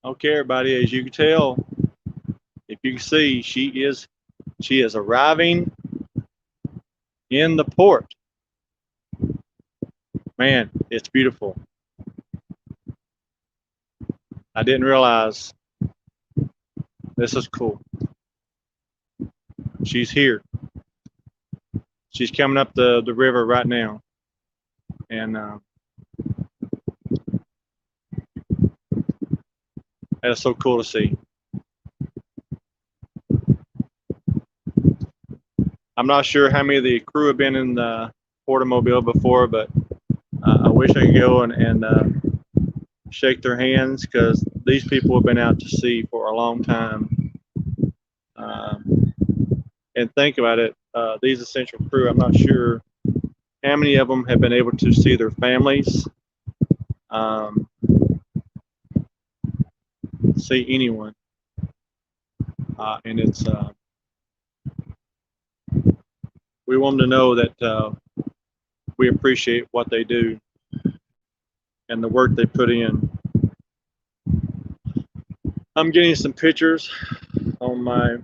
Okay, everybody, as you can tell, if you can see, she is arriving in the port. Man, it's beautiful. I didn't realize this is cool. She's here. She's coming up the river right now, and that's so cool to see. I'm not sure how many of the crew have been in the Portomobile before, but I wish I could go and shake their hands because these people have been out to sea for a long time. Um, and think about it, these essential crew, I'm not sure how many of them have been able to see their families, um, see anyone. And it's, we want them to know that we appreciate what they do and the work they put in. I'm getting some pictures on my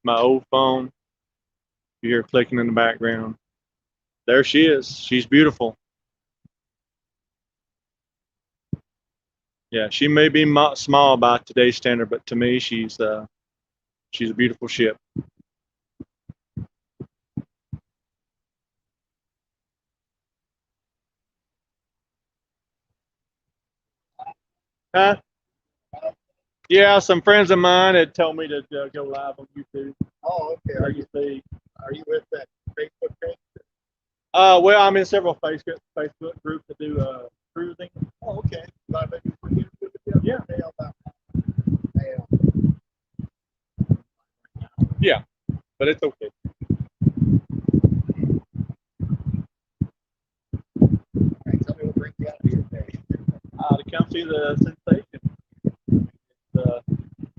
old phone. You hear clicking in the background. There she is. She's beautiful. Yeah, she may be small by today's standard, but to me, she's a beautiful ship. Huh? Yeah, some friends of mine had told me to go live on YouTube. Oh, okay. Are you with that Facebook page? Well, I'm in several Facebook groups that do cruising. Oh, okay. Yeah. Yeah, but it's okay. Right, tell me what brings you out here today. To come see the Sensation.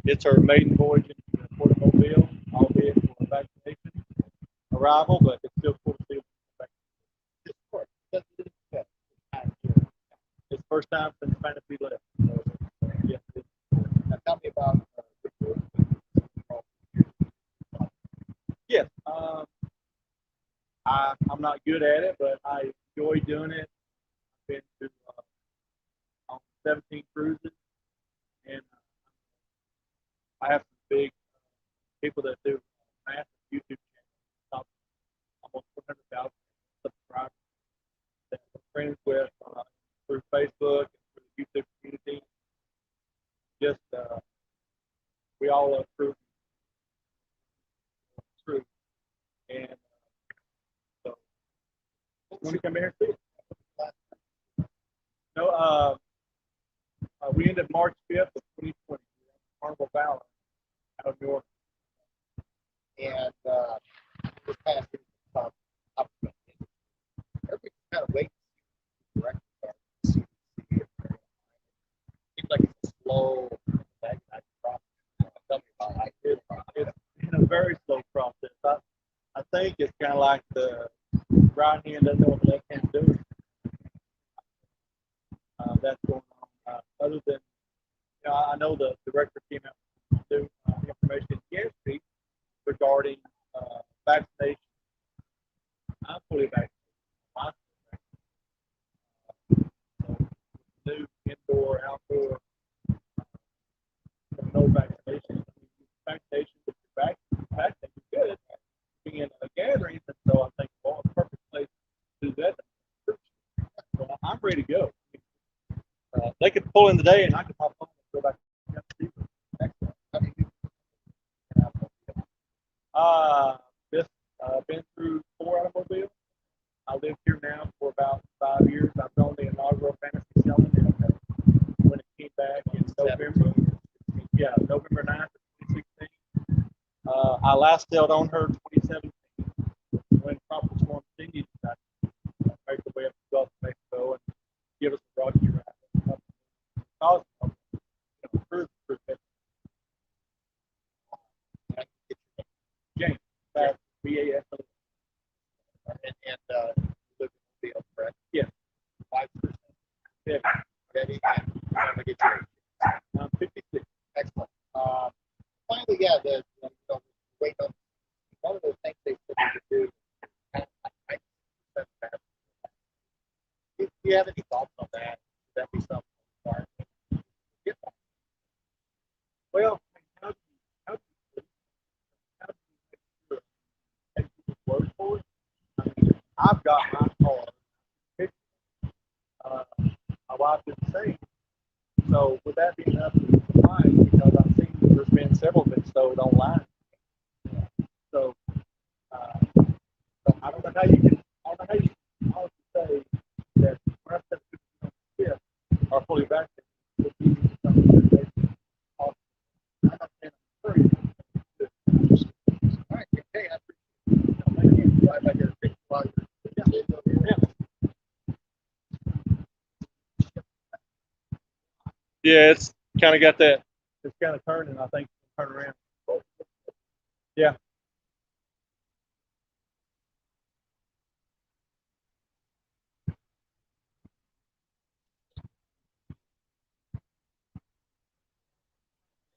It's her maiden voyage in Portomobile, albeit for a vaccination arrival, but it's still cool to see. It's first time since Fantasy left. So, yeah. Now tell me about Yes. I'm not good at it, but I enjoy doing it. I've been to on 17 cruises, and I have some big people that do massive YouTube channels, almost 100,000 subscribers that I'm friends with through Facebook and through the YouTube community. Just we all love cruising, true, and so when you come here, see it. No, we ended March 5th of 2020. Carnival Sensation out of New York. and this past week, everybody's kind of waiting to see the direction. Seems like it's a slow process. Tell me about it. It's been a very slow process. I think it's kind of like the right hand doesn't know what the left hand doing. That's going on. Other than, I know the director came out to information yesterday regarding vaccination. I'm fully vaccinated. So, new indoor, outdoor, no vaccination. Vaccination, if you're vaccinated, is good. Being in a gathering, and so I think, well, a perfect place to do that. So I'm ready to go. They could pull in the day, and I could hop on and go back. Just been through 4 automobiles. I live here now for about 5 years. I've done the inaugural fantasy selling, and when it came I last sailed on her 2017 when Tropical Storm Cindy decided to make the way up the Gulf of Mexico and give us a rocky ride. Cruise. James, BAS. And you live in the field, correct? Yeah. 5%. Yeah. Ready? And I'm gonna get you. I'm 56. Excellent. Finally, yeah, wait on one of the things they said we could do. Do you have any thoughts on that? Would that be something? Well, how do you make sure that people work for it? I mean, I've got my car. My wife did the same. So would that be enough to fine? Because I've seen there's been several been sold online. So I don't know how you can. I don't know how you can honestly say that when I said people are fully vaccinated, it's easy to something that they possible. I'm not saying I'm free. All right, okay, I appreciate it. I got your picture while you're Yeah, it's kind of got that. It's kind of turning. I think turn around. Yeah.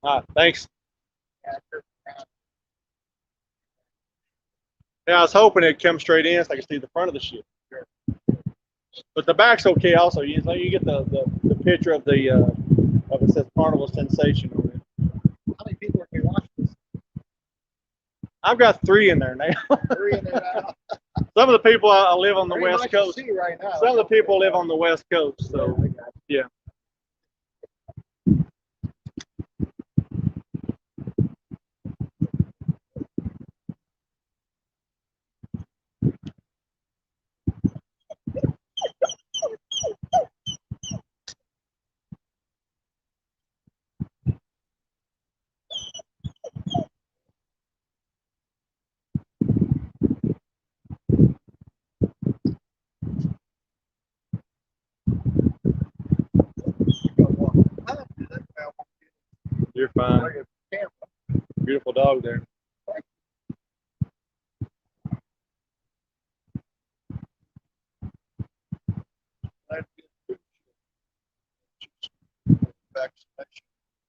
All right. Thanks. Yeah, I was hoping it'd come straight in so I could see the front of the ship. But the back's okay also. You get the picture of the of it says Carnival Sensation on it. How many people are going to watch this? I've got 3 in there now. 3 in there now. Some of the people I live on the West Coast. See right now. Some of the people live on the West Coast, so yeah. You're fine. Beautiful dog there.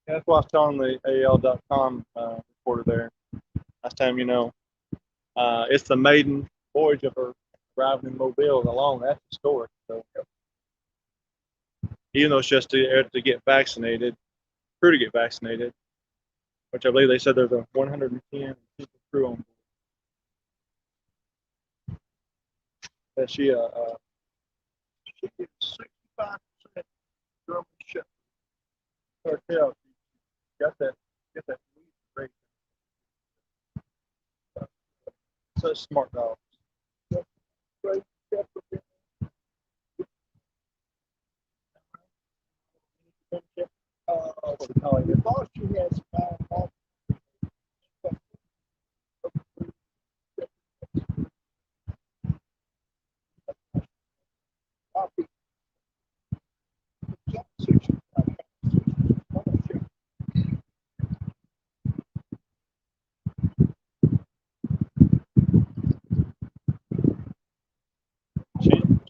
That's why I was telling the AL.com reporter there last time, it's the maiden voyage of her arriving in Mobile alone. That's the story. So, even though it's just to get vaccinated, crew to get vaccinated, which I believe they said there's a 110 people crew on board. That she gets 65% German ship. Cartel, got that great. Such smart dogs. Great. The boss she has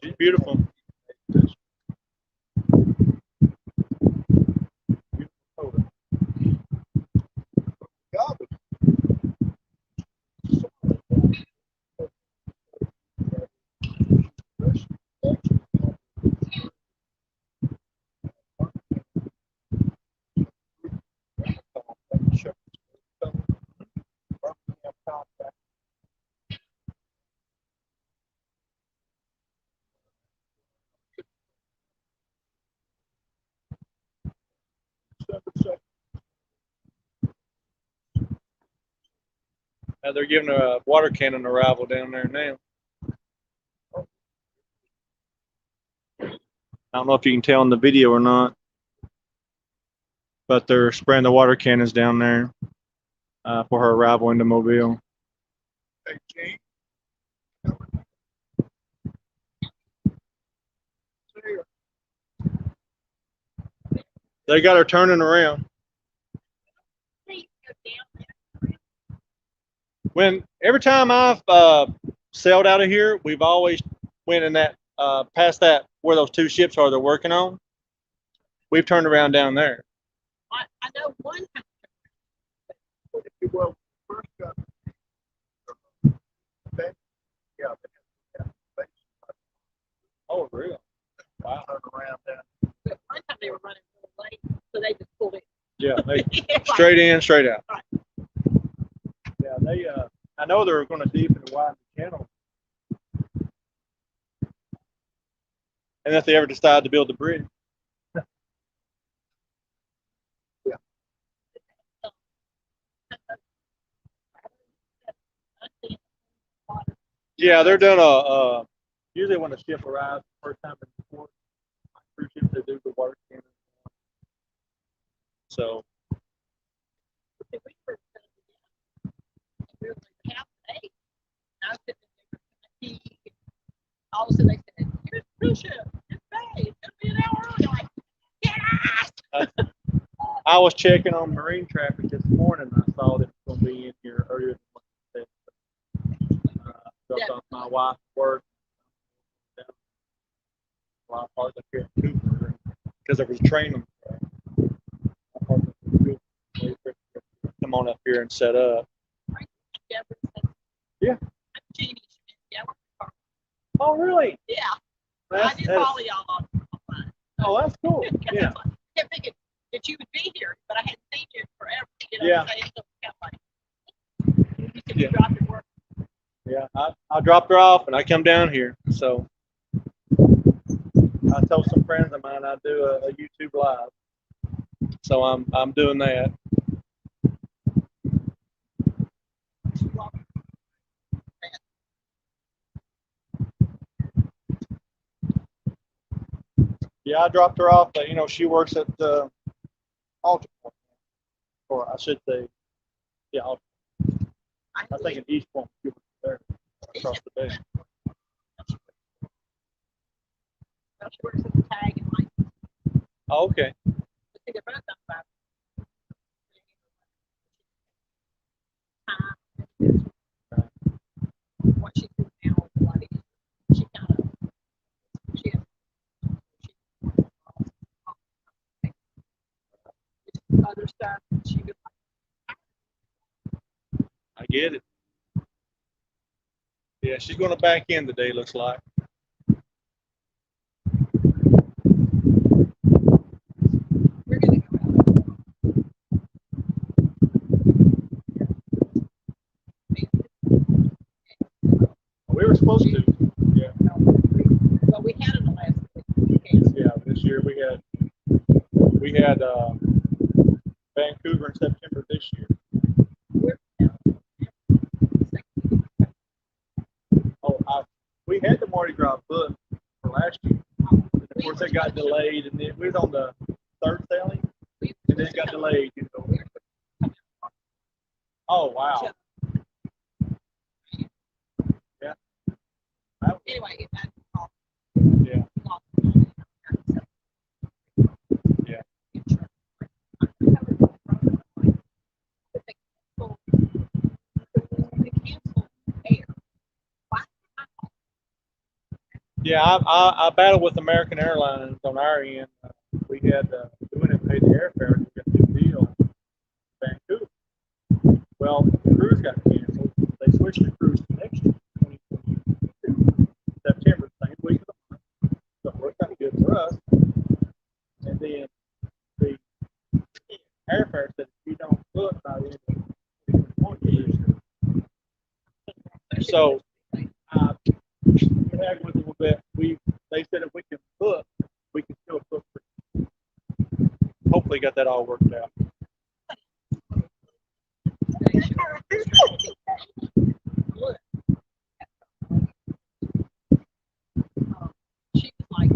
She's beautiful. They're giving a water cannon arrival down there now. I don't know if you can tell in the video or not, but they're spraying the water cannons down there. for her arrival into Mobile. Hey, Gene, They got her turning around. When every time I've sailed out of here, we've always went in that past that where those two ships are they're working on. We've turned around down there. I know one time. well, first got that, yeah, Oh, really? Wow. turn around that. But one time they were running real late, so they just pulled it. Yeah, they, Like, straight in, straight out. Right. Yeah, they. I know they're going to deepen and widen the channel, and if they ever decide to build the bridge. Yeah, they're doing a. Usually, when a ship arrives the first time in the port, cruise ships they do the water cannon. So we were like half an eight. I was sitting there drinking tea. All of a sudden they said, "Here's the cruise ship. It's Bay. It's gonna be an hour early." I'm like, get us! I was checking on marine traffic this morning. And I saw that it's going to be in here earlier than what it said. Dropped off my wife at work. A lot of parts up here in Cooper because there was a train on the track. Come on up here and set up. Yeah. I'm Jeannie Schmidt. Yeah. Oh, really? Yeah. That's, I did follow y'all online. Oh, that's cool. Yeah. I kept thinking that you would be here, but I hadn't seen you in forever. You know, Yeah. so I kept like, you said you dropped your work. Yeah. I dropped her off and I come down here. So I told some friends of mine I do a YouTube live. So I'm doing that. Yeah, I dropped her off. But, she works at the Alta Point, or I should say, yeah, Alta. I think in East Point, there across the bay. She works at the tag and like. Oh, okay. I think they're both up about what she's doing now with life. She kind of she other stuff. She was I get it. Yeah, she's going to back in today, looks like. we're gonna go out. We were supposed to. Yeah. Well, we had it the last week. Yeah, this year we had Vancouver in September this year. We had the Mardi Gras book for last year. And of course, it got delayed, and then we was on the third sailing, and then it got delayed. Oh, wow. Yeah. Anyway, Yeah. Yeah. Yeah, I battled with American Airlines on our end. We had we went and paid the airfare to get the deal in Vancouver. Well, the cruise got canceled. They switched the cruise to next year, 2022, September, same week of the month. So it worked out good for us. And then the airfare said if you don't book by the end of 2021, so we had with a little bit. They said if we can book, we can still book. Hopefully, got that all worked out. She was like,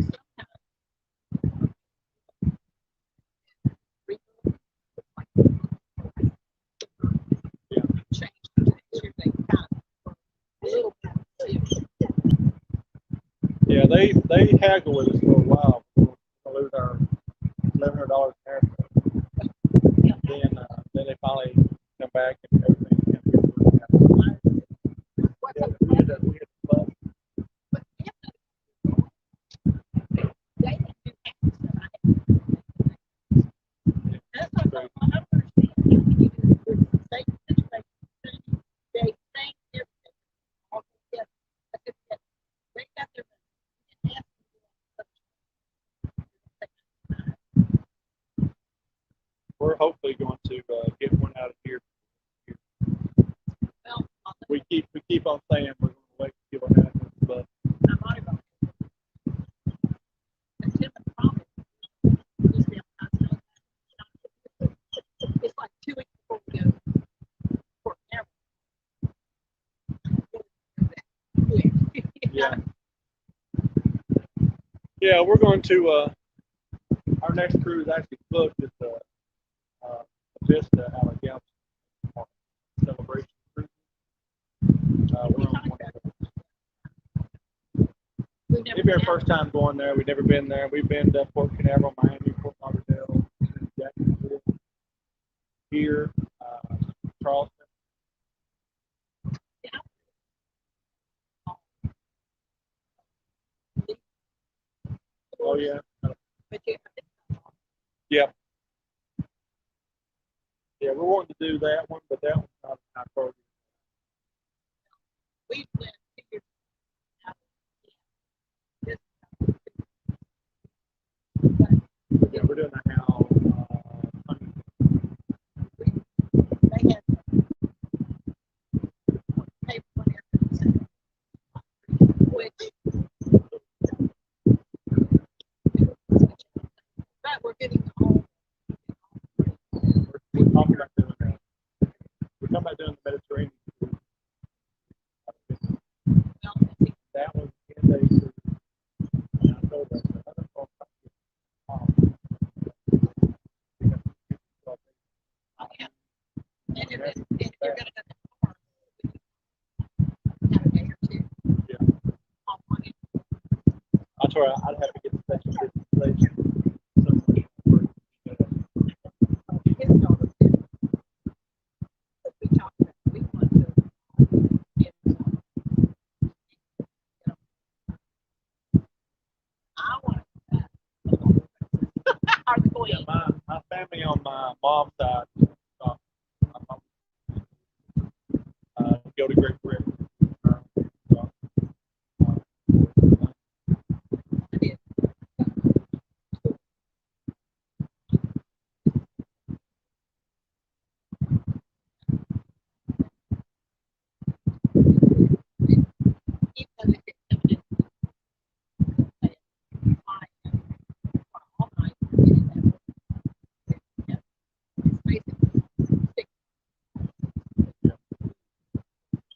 they haggled with us for a while. We'll lose our $1,100 an airfare. Then they finally come back and everything came together. Yeah, we had to bus. We're hopefully going to get one out of here. We keep on saying we're going to wait to get one out of this bus. It's like 2 weeks before we go for Yeah. Yeah, we're going to our next cruise actually booked at the Vista Alabama celebration cruise. We're on one of those. It'll be our first time going there. We've never been there. We've been to Port Canaveral, Miami, Fort Lauderdale, Jacksonville, here, Charleston. Oh yeah. Yeah. Yeah, we're wanting to do that one, but that one's not our program. We went 2 years Yeah, we're doing a how they had paper which but we're getting home. we're talking about doing that. We're talking about doing the Mediterranean. That one's 10 days. And I told them another And you're going to go to have a day or two. Yeah. I told her I'd have to get the special dispensation. His daughter too. We talked about we want to get I want our Yeah, queen. my family on my mom's side go to Great Britain.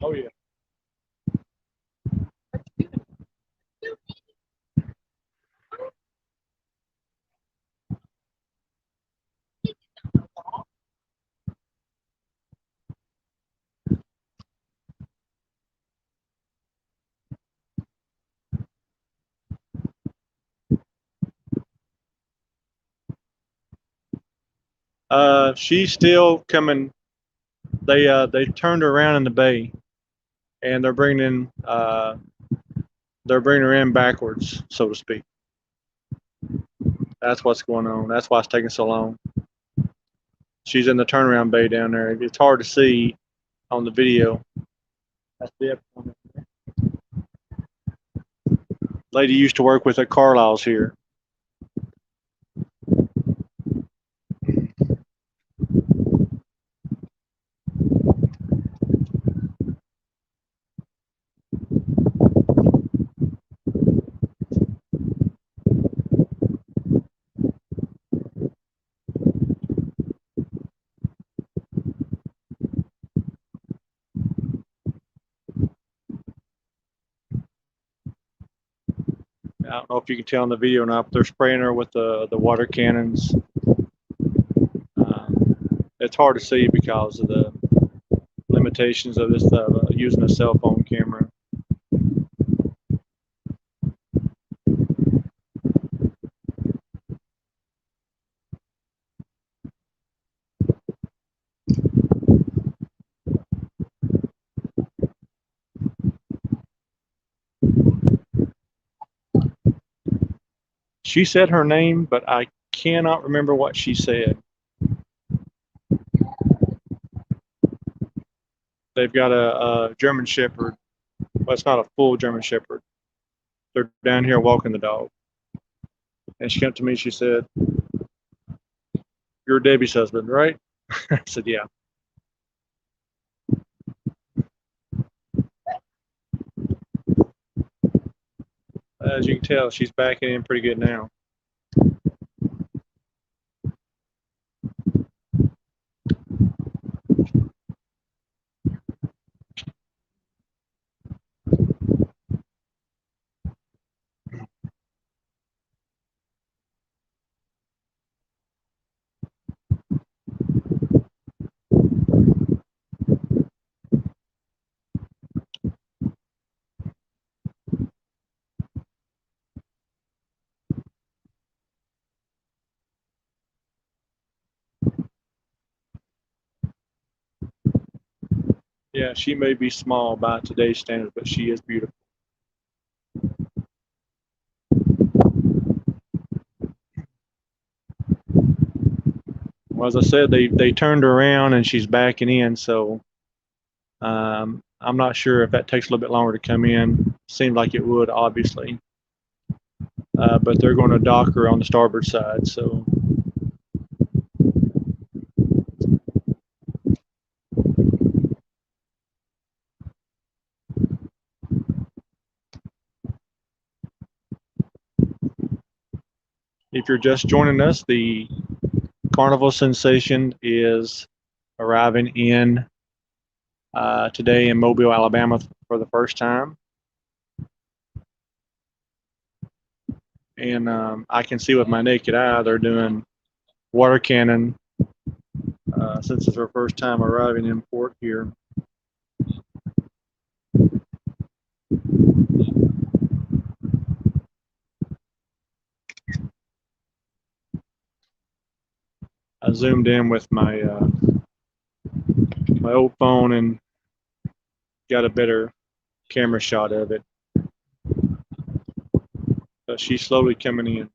Oh yeah. She's still coming. They turned her around in the bay, and they're bringing her in backwards, so to speak. That's what's going on. That's why it's taking so long. She's in the turnaround bay down there. It's hard to see on the video. That's the lady used to work with at Carlisle's here. I don't know if you can tell in the video or not, but they're spraying her with the water cannons. It's hard to see because of the limitations of this using a cell phone camera. She said her name, but I cannot remember what she said. They've got a German Shepherd. Well, it's not a full German Shepherd. They're down here walking the dog. And she came up to me. She said, "You're Debbie's husband, right?" I said, "Yeah." As you can tell, she's backing in pretty good now. Yeah, she may be small by today's standards, but she is beautiful. Well, as I said, they turned her around and she's backing in, so I'm not sure if that takes a little bit longer to come in. Seemed like it would, obviously, but they're going to dock her on the starboard side. So if you're just joining us, the Carnival Sensation is arriving in today in Mobile, Alabama for the first time. And I can see with my naked eye they're doing water cannon since it's our first time arriving in port here. I zoomed in with my my old phone and got a better camera shot of it. But she's slowly coming in.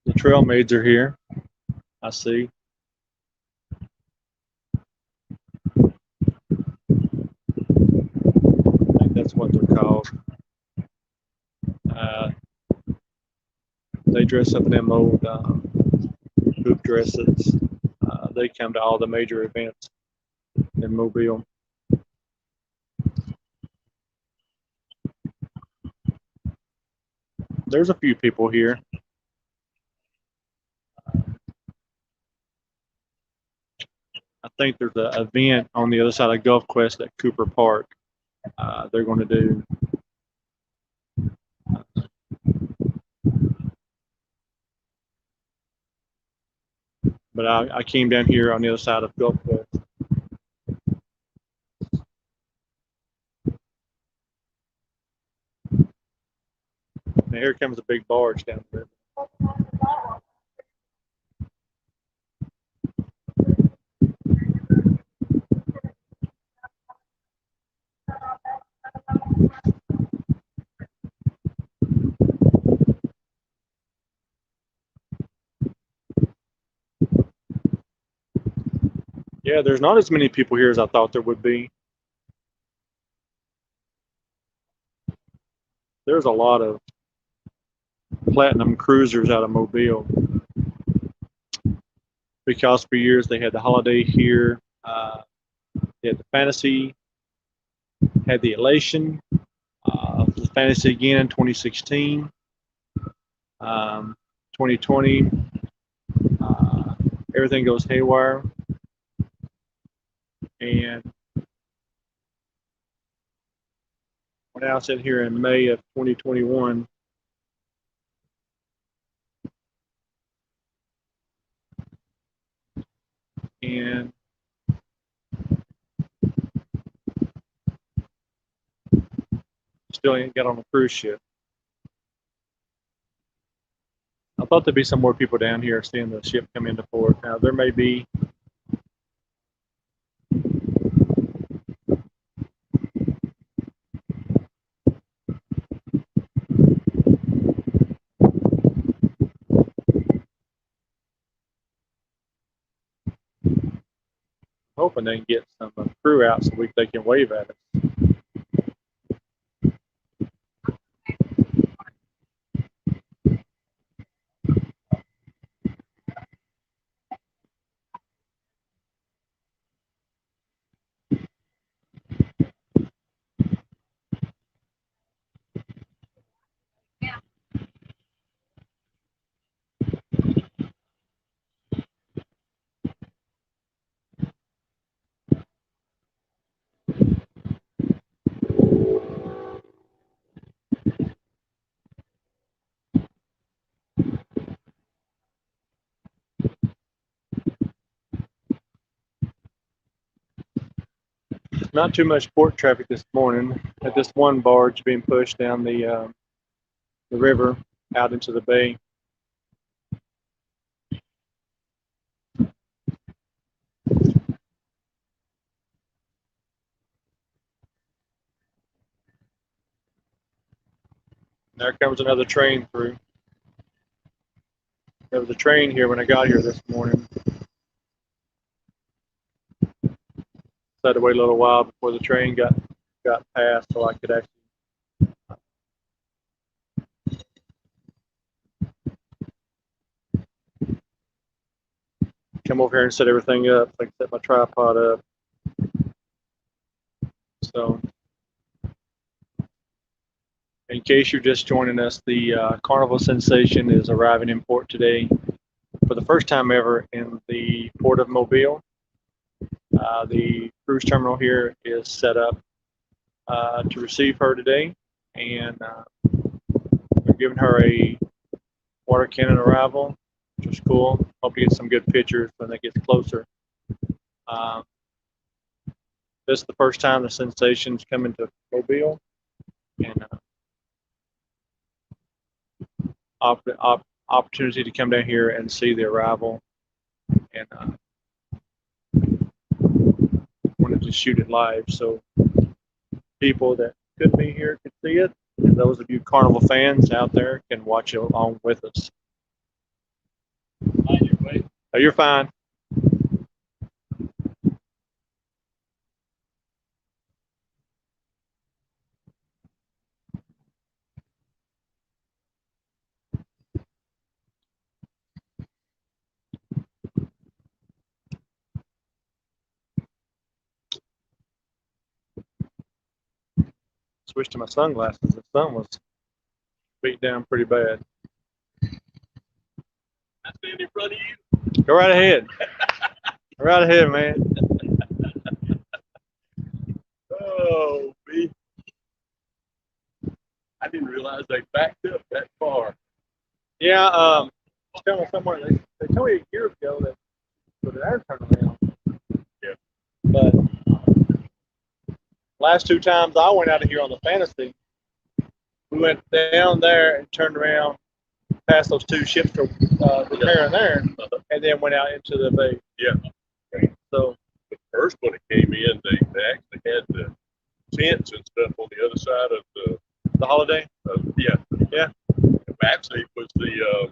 The trail maids are here. I see. I think that's what they're called. Uh, they dress up in them old hoop dresses. They come to all the major events in Mobile. There's a few people here. I think there's an event on the other side of Gulf Quest at Cooper Park. They're going to do. But I came down here on the other side of Gulf Quest. Now here comes a big barge down there. Yeah, there's not as many people here as I thought there would be. There's a lot of platinum cruisers out of Mobile because for years they had the Holiday here, they had the Fantasy, had the Elation, the Fantasy again in 2016, 2020. Everything goes haywire, and we're now sitting here in May of 2021. And still ain't got on a cruise ship. I thought there'd be some more people down here seeing the ship come into port. Now there may be. Hoping they can get some crew out so they can wave at us. Not too much port traffic this morning. At this one barge being pushed down the river out into the bay. There comes another train through. There was a train here when I got here this morning. So I had to wait a little while before the train got past so I could actually come over here and set everything up. Like set my tripod up. So in case you're just joining us, the Carnival Sensation is arriving in port today for the first time ever in the Port of Mobile. The cruise terminal here is set up to receive her today, and they're giving her a water cannon arrival, which is cool. Hope to get some good pictures when they get closer. This is the first time the Sensation's coming to Mobile, and opportunity to come down here and see the arrival, and wanted to shoot it live so people that couldn't be here can see it, and those of you Carnival fans out there can watch it along with us. Oh, you're fine. Switched to my sunglasses. The sun was beat down pretty bad. I stand in front of you. Go right ahead. Go right ahead, man. Oh, me. I didn't realize they backed up that far. Yeah, I was telling someone, they told me a year ago that with our turnaround. Yeah. But last two times I went out of here on the Fantasy, we went down there and turned around past those two ships to repairing there, and then went out into the bay. Yeah. So The first one that came in, they actually had the tents and stuff on the other side of the Holiday. yeah. Yeah. Actually, it was the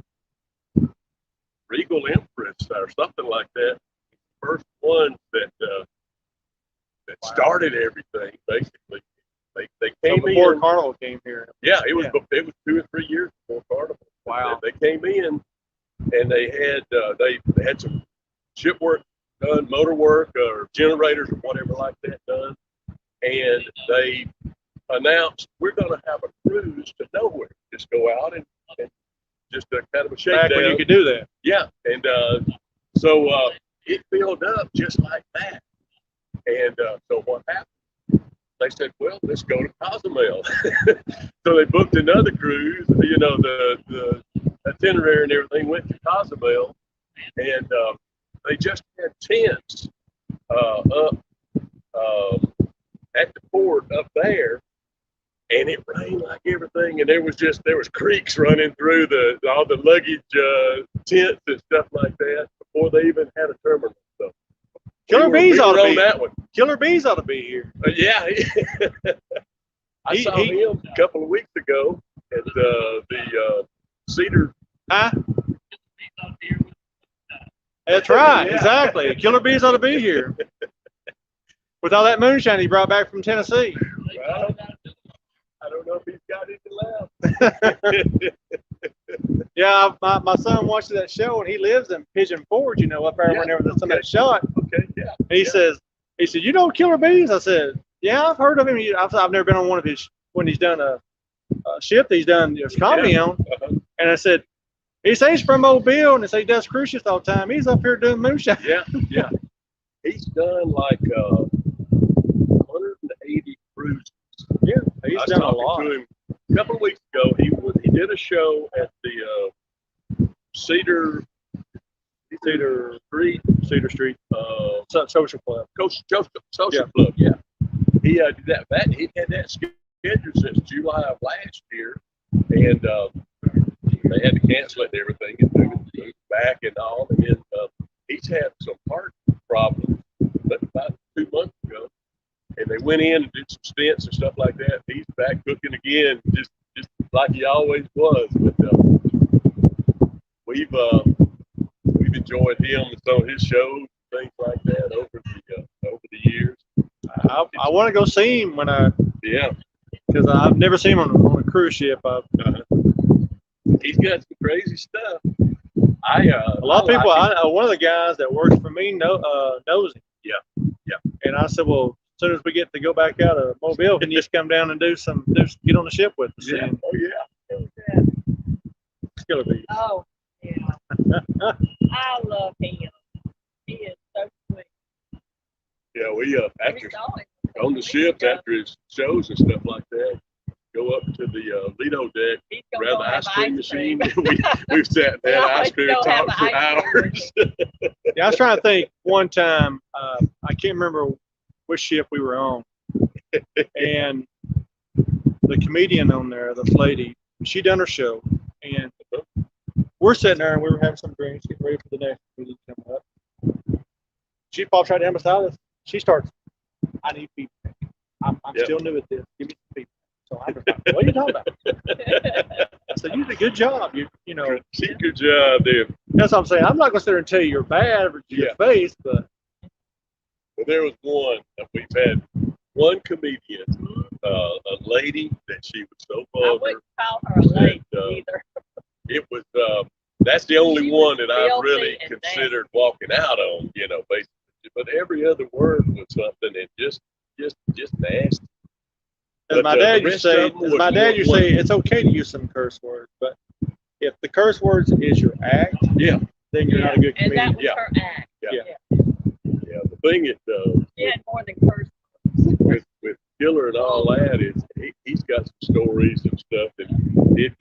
Regal Empress or something like that. First one that started everything, basically. They So came before in. Carnival came here. Yeah, it was Yeah. 2 or 3 years before Carnival. Wow. They came in and they had some ship work done, motor work or generators or whatever like that done, and they announced we're going to have a cruise to nowhere. Just go out and just a kind of a shakedown. Back when you could do that. Yeah, and so it filled up just like that. And so what happened? They said, well, let's go to Cozumel. So they booked another cruise. You know, the itinerary and everything went to Cozumel, and they just had tents up at the port up there, and it rained like everything, and there was creeks running through all the luggage tents and stuff like that before they even had a terminal. So Killer we Bees ought were to on be that one. Killer Bees ought to be here. Yeah, I saw him a couple of weeks ago at the Cedar. Huh? That's right, exactly. Killer Bees ought to be here. With all that moonshine he brought back from Tennessee. Well, I don't know if he's got any left. Yeah, my son watched that show, and he lives in Pigeon Forge, up there whenever some of that shot. Okay, yeah. And he said, you know Killer Bees? I said, yeah, I've heard of him. I've never been on one of his, when he's done a ship that he's done his comedy on. Uh-huh. And I said, he says he's from Mobile, and he does cruise ships all the time. He's up here doing moonshine. Yeah. He's done like 180 cruises. Yeah, he's done a lot. To him a couple of weeks ago. He did a show at the Cedar Street Social Club. Social Club. Yeah, he did that. He had that scheduled since July of last year, and they had to cancel it and everything and move it back and all. And then he's had some heart problems about 2 months ago, and they went in and did some stents and stuff like that. He's back cooking again, just like he always was. But we've enjoyed him and some of his shows, things like that over the years. I want to go see him Yeah, because I've never seen him on a cruise ship. he's got some crazy stuff. A lot of people. One of the guys that works for me knows him. Yeah. And I said, well, as soon as we get to go back out of Mobile, can you just come down and get on the ship with us? Yeah. And Oh yeah. it's Killer Bees. Oh, yeah. I love him. He is so sweet. Yeah, we after We saw him on the ship after his shows and stuff like that, go up to the Lido deck, He's grab gonna the go ice have cream machine. We've sat We there, always ice cream go have talk for ice cream hours. Yeah, I was trying to think one time. I can't remember which ship we were on, and the comedian on there, this lady, she done her show, and we're sitting there and we were having some drinks, getting ready for the next meeting coming up. She pops right down beside us. She starts, I need feedback. I'm still new at this. Give me some feedback. So I'm like, what are you talking about? I said, you did a good job. You know. Good job, there. That's what I'm saying. I'm not going to sit there and tell you you're bad or to your face, but. Well, there was one that we've had one comedian, a lady that she was so I vulgar. wouldn't call her a lady either. It was that's the only She one was that I've filthy really and considered walking out on, basically. But every other word was something and just nasty. As But, my dad the used to rest say, of them was more it's okay to use some curse words, but if the curse words is your act, Yeah. then you're not a good And comedian. that was Yeah. her act. Yeah. The thing is, She had more than curse. with Killer and all that is he's got some stories and stuff and it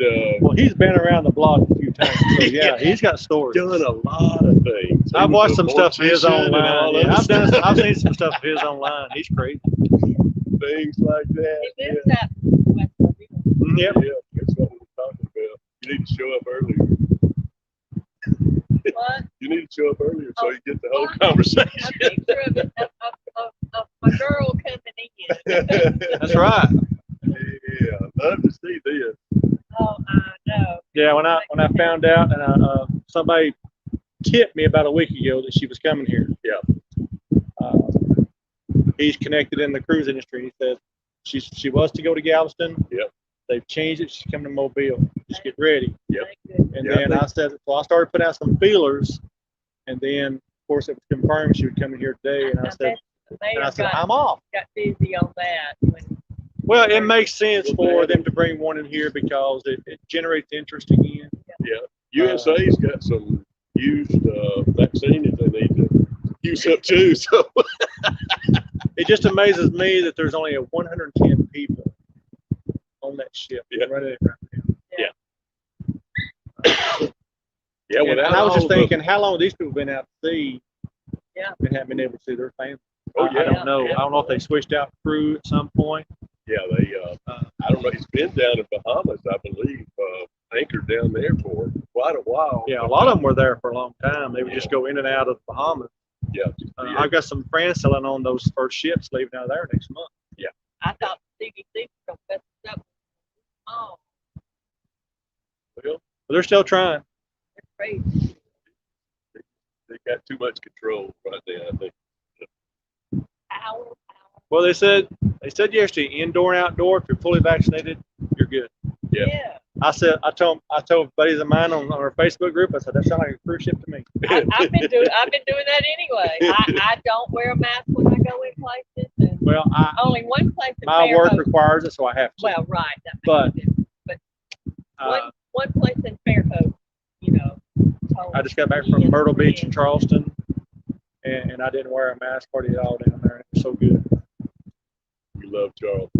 Well, he's been around the block a few times, so yeah, he's got stories. done a lot of things. I've He watched was a some stuff of his mortician and all online. Yeah, that I've seen some stuff of his online. He's crazy. things like that. He lives out west of you. Yep. Yeah, that's what we're talking about. You need to show up earlier. What? You need to show up earlier so you get the whole What? conversation. A picture of my girl coming in. That's right. Yeah, I'd love to see this. Oh, I know. Yeah, when I found out and somebody tipped me about a week ago that she was coming here. Yeah. He's connected in the cruise industry. He said she was to go to Galveston. Yep. They've changed it. She's coming to Mobile. Just get ready. Yep. And Yeah, then I said, well, I started putting out some feelers, and then of course it was confirmed she would come in here today. And I said, I'm off. Got busy on that. Well, it makes sense for them to bring one in here because it generates interest again. Yeah. USA's got some used vaccine that they need to use up too. So It just amazes me that there's only 110 people on that ship. Yeah. Right now. yeah, And I was just thinking, how long have these people been out to sea? Yeah. And haven't been able to see their family. Oh, I don't know. I don't know if they switched out crew at some point. Yeah, they. I don't know. He's been down in Bahamas, I believe. Anchored down there for quite a while. Yeah, a lot of them were there for a long time. They would just go in and out of the Bahamas. Yeah. I've got some friends selling on those first ships leaving out of there next month. I thought CDC was going to mess it up. Oh, Well, But they're still trying. it's crazy. they got too much control right now, I think. Power. Well, they said yesterday, indoor and outdoor, if you're fully vaccinated, you're good. Yeah. Yeah. I told buddies of mine on our Facebook group, I said, that sounds like a cruise ship to me. I've been doing that anyway. I don't wear a mask when I go in places. And Well, only one place in my work Fairhope. requires it, so I have to. Well, right. That makes But, a difference. But Uh, one place in Fairhope, you know. told I just got back me from and Myrtle Beach friends. in Charleston, and I didn't wear a mask hardly at all down there. It was so good. We love Charles.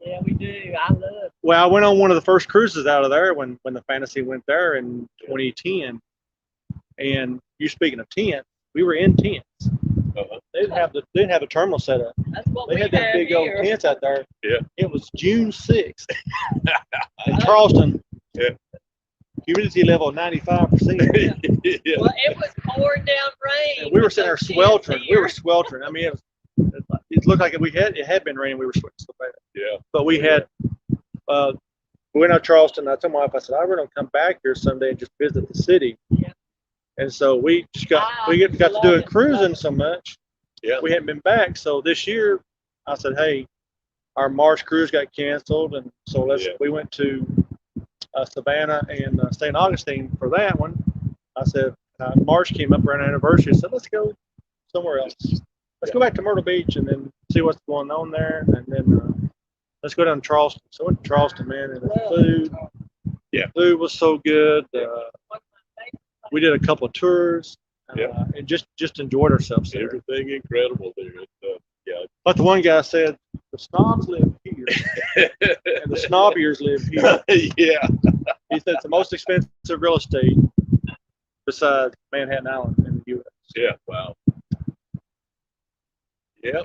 Yeah, we do. I love. Well, I went on one of the first cruises out of there when the Fantasy went there in 2010. And you speaking of tents, we were in tents. Uh-huh. They didn't have the terminal set up. That's what They we had them have big old here. tents out there. Yeah. It was June 6th in Charleston. Yeah. Humidity level 95%. Yeah. Well, it was pouring down rain. And we were with sitting there those tents sweltering. We here. were sweltering. I mean, it looked like it had been raining. We were sweating so bad. Yeah. But we had, we went out to Charleston. I told my wife, I said, I really don't come back here Sunday and just visit the city. Yeah. And so we just got to love do it, it cruising love so much. Yeah. We hadn't been back. So this year, I said, hey, our March cruise got canceled, and so we went to Savannah and St. Augustine for that one. I said, March came up around our anniversary. I said, let's go somewhere else. Let's go back to Myrtle Beach and then see what's going on there, and then let's go down to Charleston. So I went to Charleston, man, and the food was so good. We did a couple of tours, and just enjoyed ourselves there. Everything incredible there. But the one guy said, the snobs live here, and the snobbiers live here. Yeah. He said it's the most expensive real estate besides Manhattan Island in the U.S. Yeah. Wow. Yeah.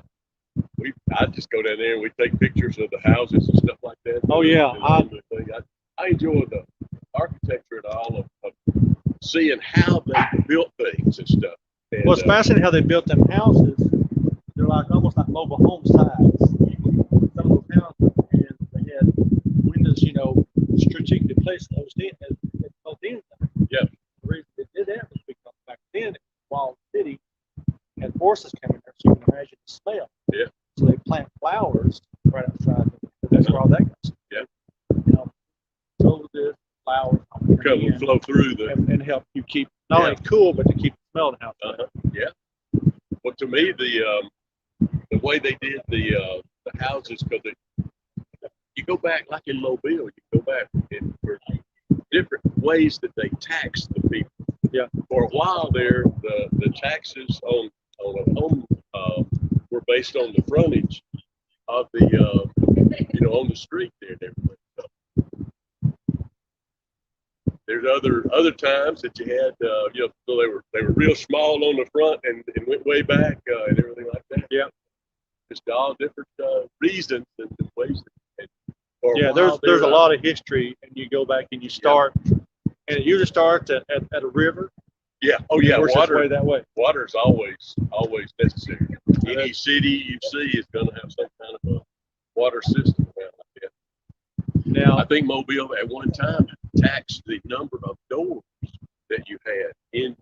I just go down there and we take pictures of the houses and stuff like that. Oh, yeah. I enjoy the architecture and all of seeing how they built things and stuff. And, Well, it's fascinating how they built them houses. They're like almost like mobile home size. Some of those houses, and they had windows, strategically placed those in. Yeah. The reason they did that was because back then, Wild City had horses coming there, so you can imagine the smell. Yeah. So they plant flowers right outside. That's where all that goes. Yeah. So the flowers Will flow through the. and help you keep not only cool, but to keep the smell of the house. Yeah. Well, to me, the way they did the houses, because you go back like in Mobile, you go back in for different ways that they tax the people. Yeah. For a while there, the taxes on a home were based on the frontage of the on the street there and everything. So there's other times that you had so they were real small on the front and went way back and everything like that. Yeah. Just all different reasons and ways. Yeah, there's a lot of history, and you go back and you start, and it usually starts at a river. Yeah. Oh yeah. Water that way. Water's always necessary. Any city you see is going to have some kind of a water system around like that. Now I think Mobile at one time taxed the number of doors that you had in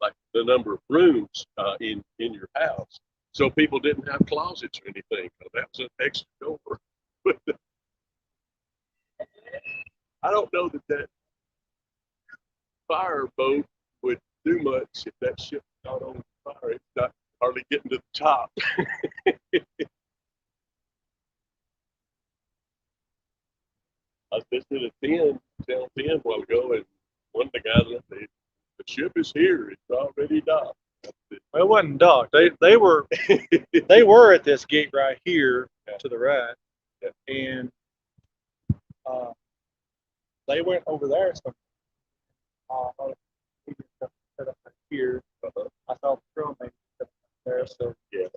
like the number of rooms in your house, so people didn't have closets or anything. That was an extra door. I don't know that fireboat would do much if that ship got on fire. It's not hardly getting to the top. I was listening to Channel 10 a while ago, and one of the guys said, the ship is here. It's already docked. Well, it wasn't docked. They were they were at this gate right here to the right, and they went over there. So set up right here. I saw the trail maybe set up there. So yeah.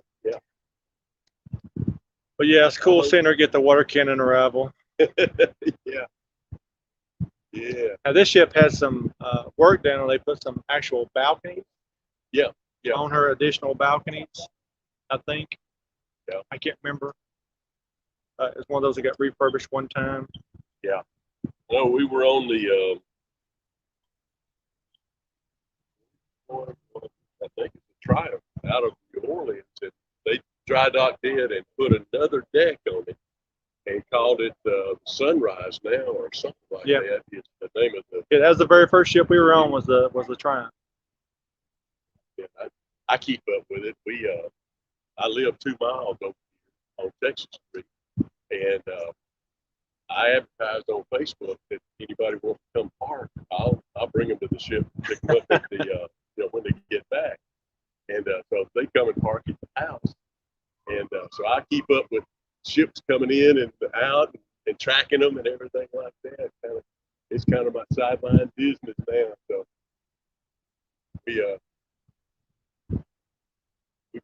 But yeah, it's cool seeing her get the water cannon arrival. Yeah. Yeah. Now this ship has some work done, and they put some actual balconies. Yeah, yeah. On her additional balconies, I think. Yeah. I can't remember. It's one of those that got refurbished one time. Yeah. No, we were on the. I think it's a Triumph out of New Orleans, and they dry docked it and put another deck on it, and called it Sunrise now or something like that. It's the name of the. Yeah, that was the very first ship we were on. Was the Triumph. Yeah, I keep up with it. I live 2 miles over here on Texas Street, and I advertised on Facebook that anybody wants to come park, I'll bring them to the ship and pick them up at the when they get back, and so they come and park at the house, and so I keep up with ships coming in and out and tracking them and everything like that. It's kind of my sideline business now. So we've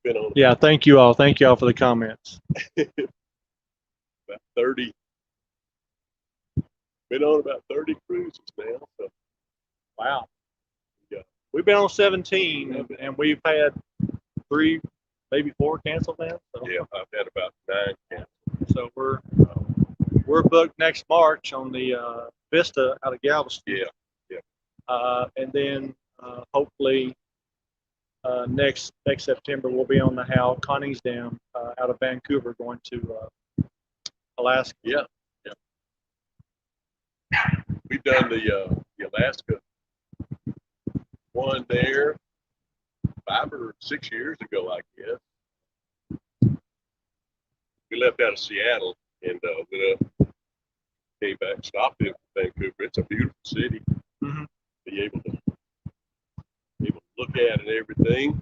been on. Yeah, thank you all. Thank you all for the comments. About 30. Been on about 30 cruises now. So. Wow. Yeah. We've been on 17, and we've had 3, maybe 4 canceled now. So. Yeah, I've had about 9 canceled. So we're booked next March on the Vista out of Galveston. Yeah. And then hopefully next September we'll be on the Howe Connings's Dam out of Vancouver going to Alaska. Yeah. We've done the Alaska one there 5 or 6 years ago, I guess. We left out of Seattle and went up, came back, stopped in Vancouver. It's a beautiful city. Mm-hmm. Be able to look at it and everything.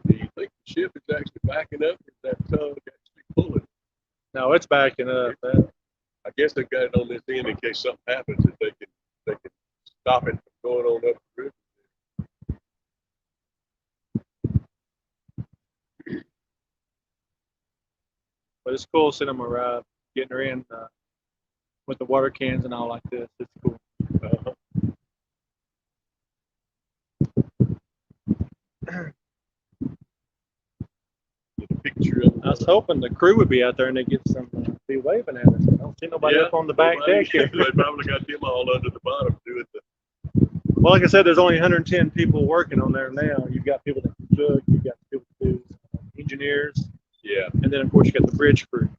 Do you think the ship is actually backing up, or is that tug actually pulling? No, it's backing up. I guess they've got it on this end in case something happens that they can stop it from going on up the river. But it's cool seeing them arrive, getting her in with the water cans and all like this. It's cool. Get a picture of I was hoping the crew would be out there and they get some be waving at us. I don't see nobody up on the back deck here. They probably got them all under the bottom doing the. Well, like I said, there's only 110 people working on there now. You've got people that can cook, you've got people that do engineers, Yeah. and then of course you got the bridge crew.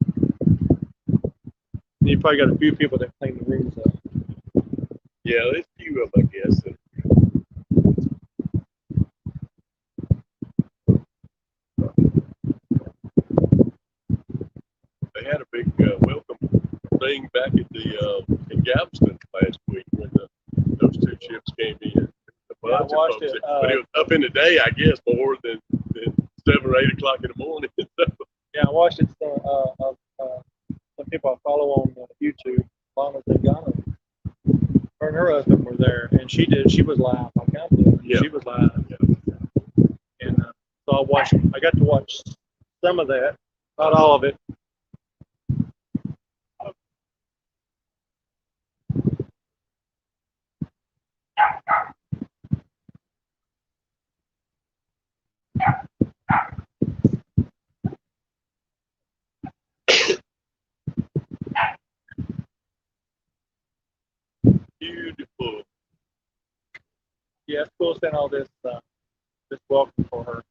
And you probably got a few people that clean the rooms up. Yeah, there's a few of them, I guess. They had a big welcome thing back at the in Galveston last week when those 2 ships came in. Yeah, I watched it. But it was up in the day, I guess, more than 7 or 8 o'clock in the morning. Yeah, I watched it. Some people I follow on YouTube, Lana Zagano, her and her husband were there, and she was live. Like I did. Yeah. She was live. Yeah. And so I got to watch some of that, not all of it. Beautiful. Yeah, it's cool seeing all this welcome for her.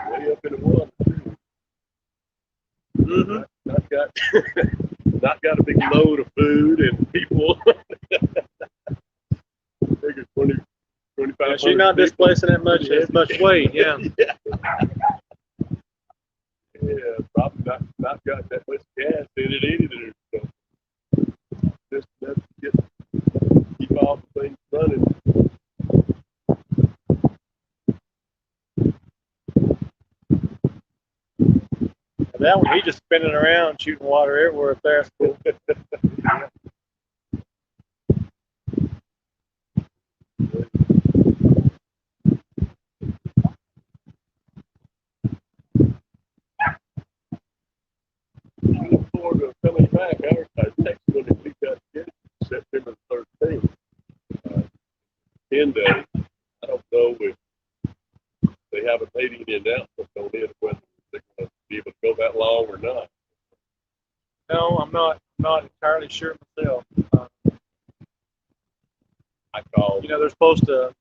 Way up in the water. Mm-hmm. Not got a big load of food and people. Figure 20, 25. Yeah, she's not displacing that much weight. Yeah. Yeah, probably not got that much gas in it either. So just keep all the things running. That one, he just spinning around, shooting water everywhere up there. It's cool. I look forward to coming back. I text when we got kids September 13th. 10 days. I don't know if they haven't made any announcement on it, whether they're going to be able to go that long or not. No, I'm not entirely sure myself. I called. You know, they're supposed to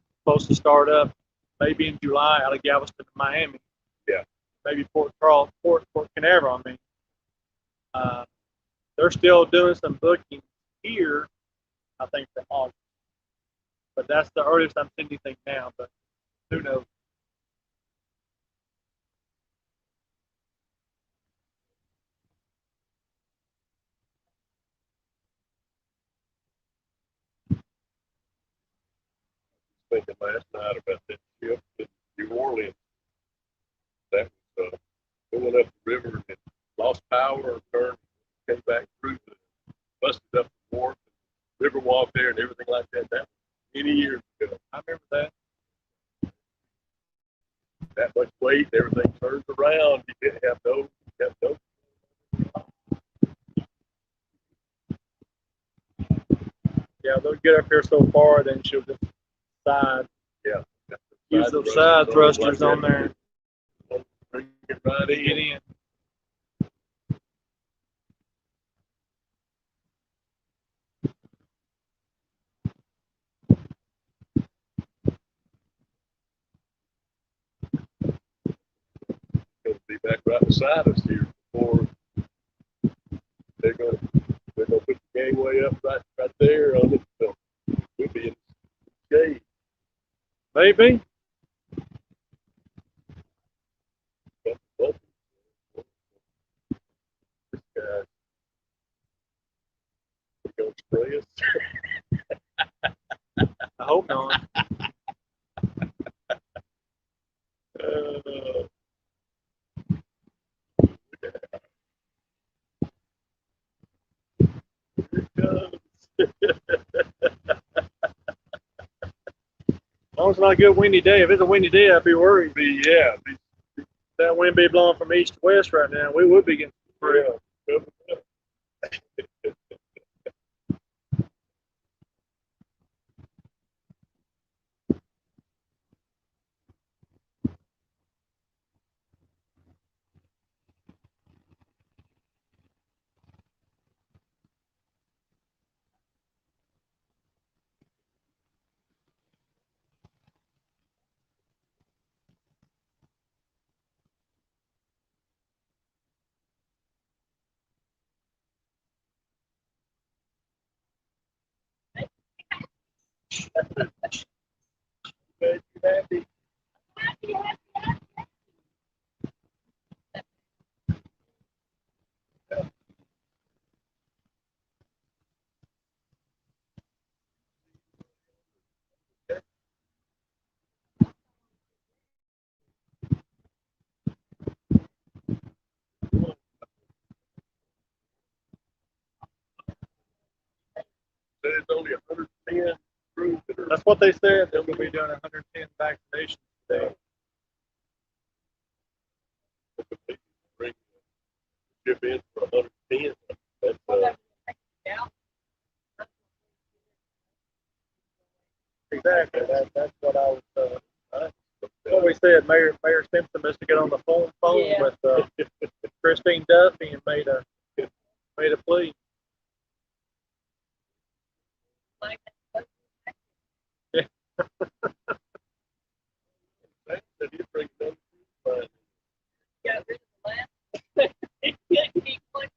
start up maybe in July out of Galveston to Miami. Yeah. Maybe Port Canaveral. I mean, they're still doing some bookings here. I think for August, but that's the earliest I'm seeing anything now. But who knows? Thinking last night about that ship in New Orleans. That was going up the river and it lost power, turned, came back through, busted up the wharf, river walk there, and everything like that. That was many years ago. I remember that. That much weight, everything turns around. You didn't have no. Yeah, they'll get up here so far, then she'll just side. Yeah. Use those side thrusters on there. Bring it right Get in. in. Going to be back right beside us here before they're going to put the gangway up right there on it. So we'll be in shade. Maybe. This guy, he's going to spray us. I hope not. As long as it's not a good windy day. If it's a windy day, I'd be worried. Yeah, That wind be blowing from east to west right now. We would be getting sprayed. happy. There's only 110 crews that are. That's what they said. They're going to be doing 110 vaccinations today. Bring the ship in for 110. That's Exactly. That's what I was. What we said, Mayor Simpson must to get on the phone Yeah. with Christine Duffy and made a plea. Like, that you bring them. But yeah, this is the last. Keep going.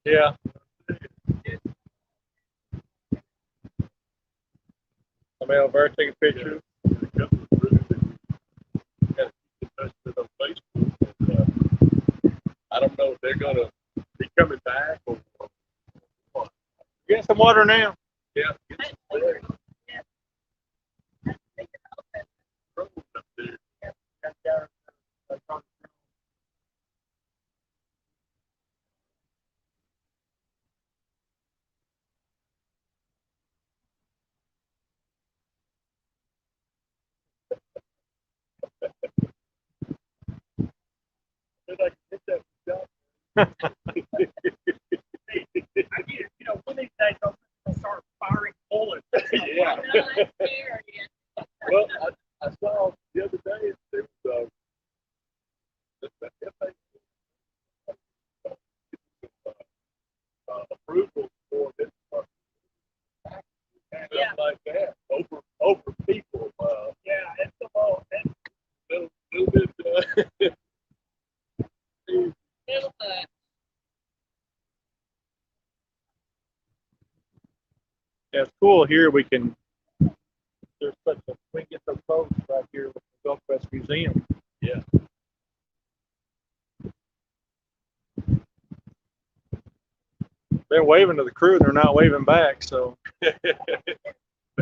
Yeah. Somebody over there taking pictures. I don't know if they're gonna be coming back or what. Get some water now. Yeah, get some water. Road up there. Did I get that job? One of these days I'll start firing bullets. Yeah. No, that's scary. Well, I saw the other day there was approval for this and Yeah. stuff like that over people. Yeah, it's the law. Little bit. Little bit. Yeah, it's cool here. We can We can get some folks right here with the Gulf West Museum. Yeah. they're waving to the crew. They're not waving back. So They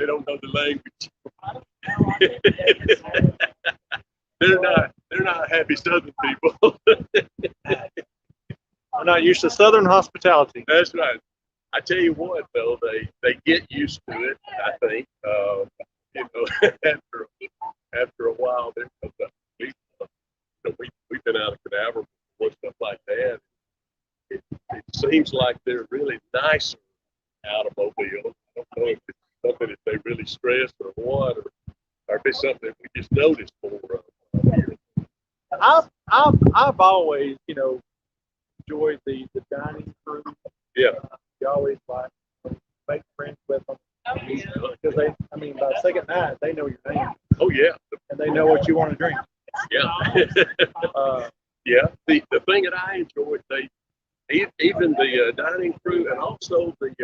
don't know the language. They're not happy Southern people. they're not used to Southern hospitality. That's right. I tell you what, though, they get used to it. I think, after a while, we've been out of Carnival before, stuff like that. It seems like they're really nicer automobiles. I don't know if it's something that they really stress or what, or if it's something that we just noticed more of. I've always enjoyed the dining crew. Yeah. You always like make friends with them Oh, yeah. because by the second night they know your name Oh yeah. and they know what you want to drink. Yeah. Yeah. The thing that I enjoyed, even the dining crew and also the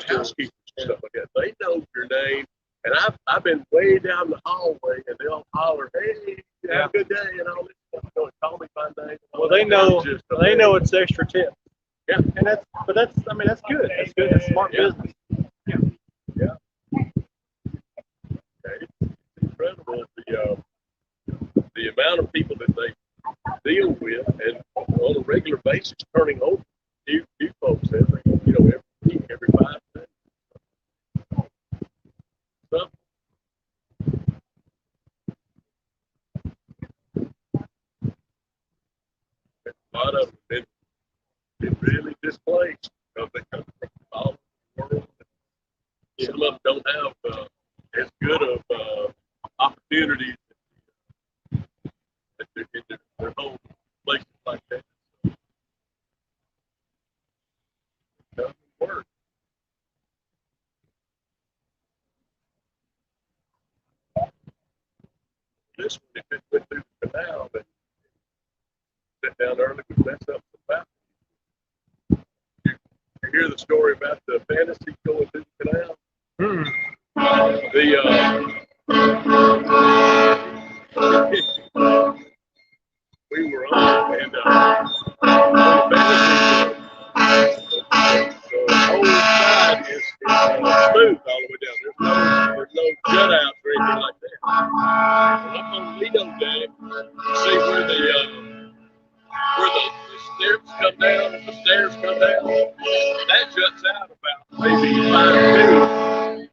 housekeepers and stuff like that, they know your name. And I've been way down the hallway and they'll holler, "Hey, have a good day," and all this stuff. Call me by name. Well, they know it's extra tip. Yeah. And that's good. That's good. That's smart Yeah. business. Yeah. It's incredible the amount of people that they deal with and on a regular basis turning over new folks every week, every 5 days. So, a lot of them been really displaced because they come from all over the world. Some of them don't have as good of opportunities in their home places like that. It doesn't work. This one, if it went through the canal, but sit down early would mess up the balcony. You hear the story about the fantasy going through the canal? Hmm. We were on and the whole side is smooth all the way down. There's no cutouts or anything like that. And up on Lido Day, you see where the stairs come down. That juts out about maybe 5 feet.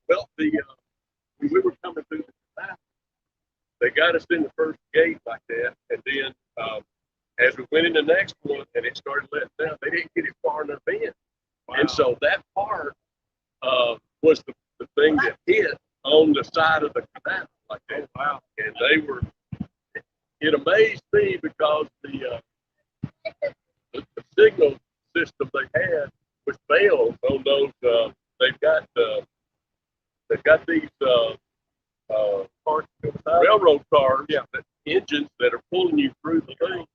Well, when we were coming through the canal, they got us in the first gate like that, and then as we went in the next one and it started letting down, they didn't get it far enough in. Wow. And so that part was the thing that hit on the side of the canal like that. Wow. And it amazed me because the signal system they had was failed on those. They've got these railroad cars, engines that are pulling you through the thing,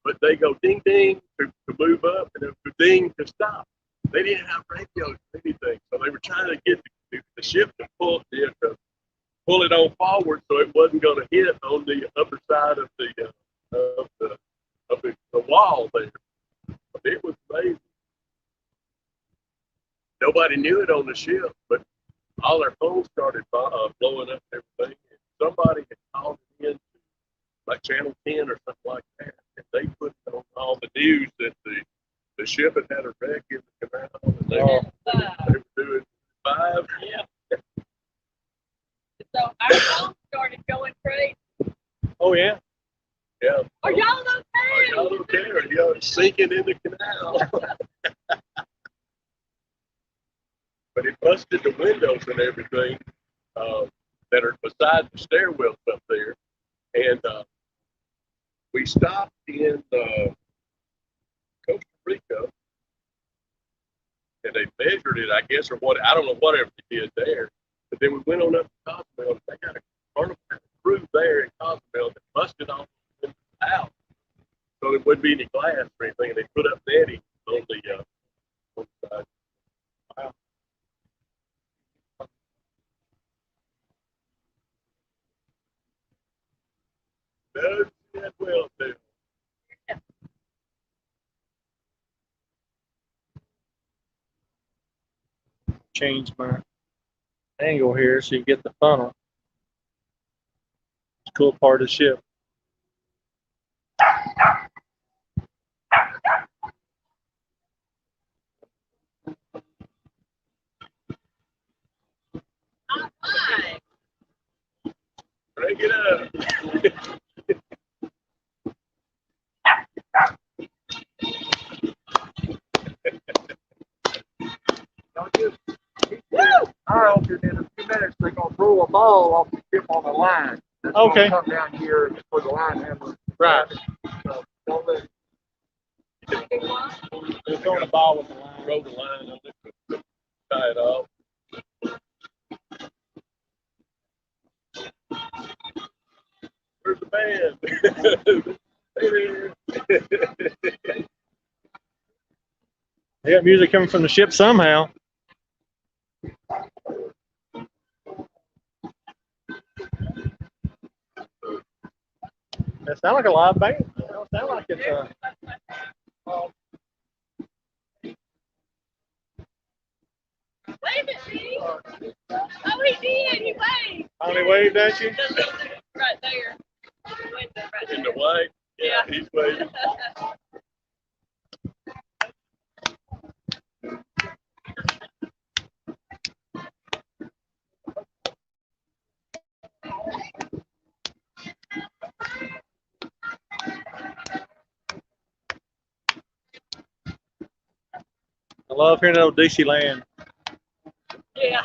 but they go ding ding to move up and then thing to stop. They didn't have radios or anything, so they were trying to get the ship to pull it on forward so it wasn't going to hit on the upper side of the wall there. But it was amazing. Nobody knew it on the ship, but all their phones started blowing up and everything. And somebody had called it in, like Channel 10 or something like that, and they put it on all the news that the ship had a wreck in the canal, and they were doing 5. Yeah. So our phone started going crazy. Oh yeah. Yeah. Are y'all Are okay? y'all okay? Are y'all sinking in the canal? But it busted the windows and everything that are beside the stairwells up there. And we stopped in Costa Rica, and they measured it, I guess, or what, I don't know, whatever they did there. But then we went on up to Cozumel. They got a Carnival crew there in Cozumel that busted all the windows out, so there wouldn't be any glass or anything. And they put up netting on the side. Wow. Does that well do. Change my angle here so you get the funnel. It's a cool part of the ship. All right. Break it up. I hope you're in a few minutes. They're gonna throw a ball off the ship on the line. That's Okay. gonna come down here for the line hammer. Right. So don't let They're throwing a ball with the line. Throw the line on it, tie it off. Where's the band? Hey there. They got music coming from the ship somehow. That sounds like a live band. It don't sound like it's Wave at me. Oh, he did. He waved. finally waved at you. The little dude right there. The window right In there. the white? Yeah. He's waving. I love hearing old Dixieland. Yeah.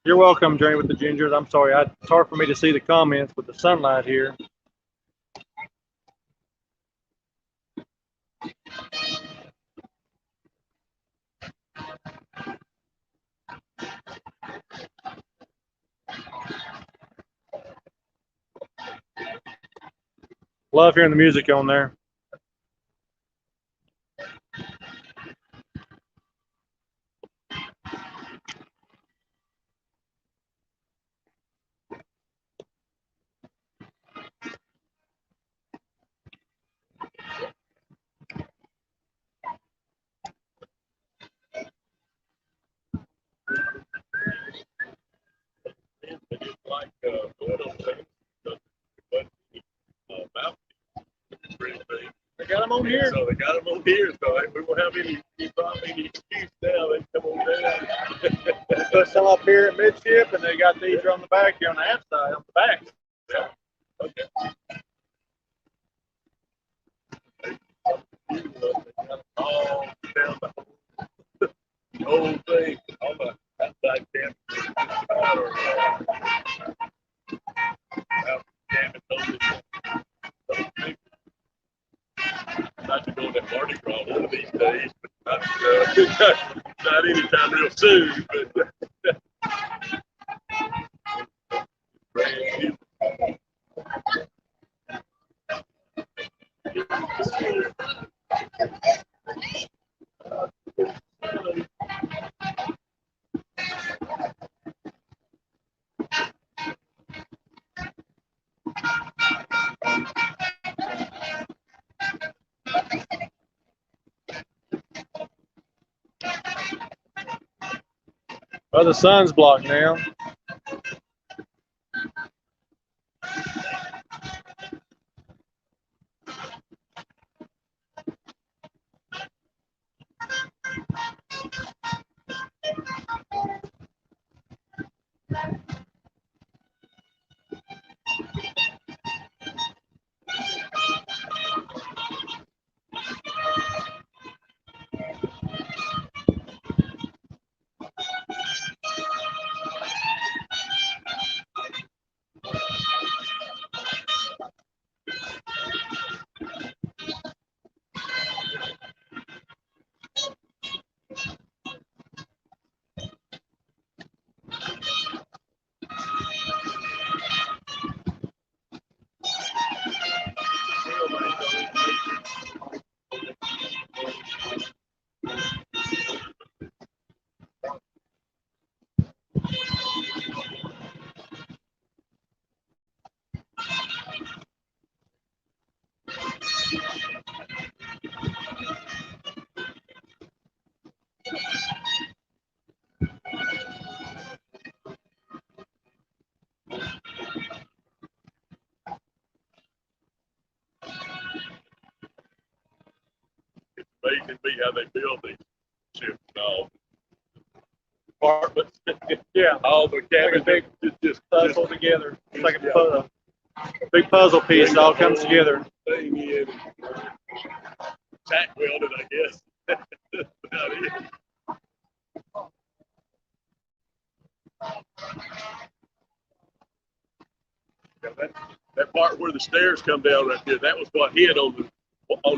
You're welcome, Journey with the Gingers. I'm sorry, it's hard for me to see the comments with the sunlight here. Love hearing the music on there. Like going on things, but mountain or anything. They got them on here. So they got them on here, so we won't have any excuse now. They come on They put some up here at midship, and they got these on the back here on the aft side, on the back. Yeah. Okay. All down the whole thing, all the outside camp. Not to go to Mardi Gras one of these days, but not anytime real soon. But brand new. Well, the sun's blocked now. Amazing to me how they build these ships and all. Apartments. Yeah, All the cabins big just puzzle together. It's like a Yeah. puzzle. Big puzzle piece all comes together. Thing in, tack welded, I guess. That's about it. Yeah, that part where the stairs come down right there, that was what hit on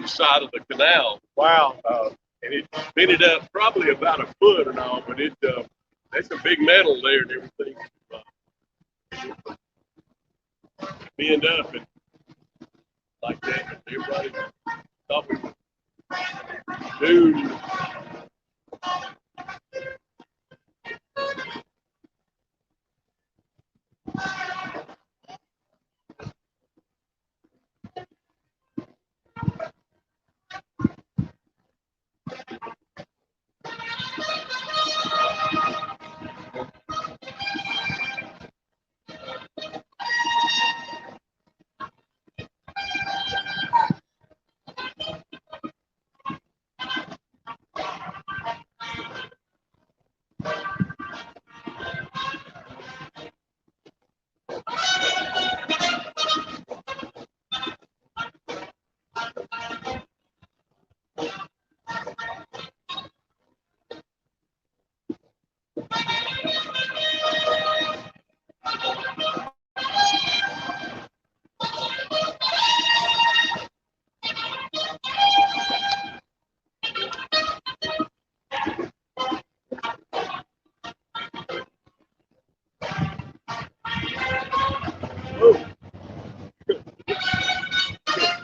the side of the canal. Wow. And it bended up probably about a foot and all, but it there's some big metal there and everything. Bend up and like that, but everybody thought we were dude. Oh,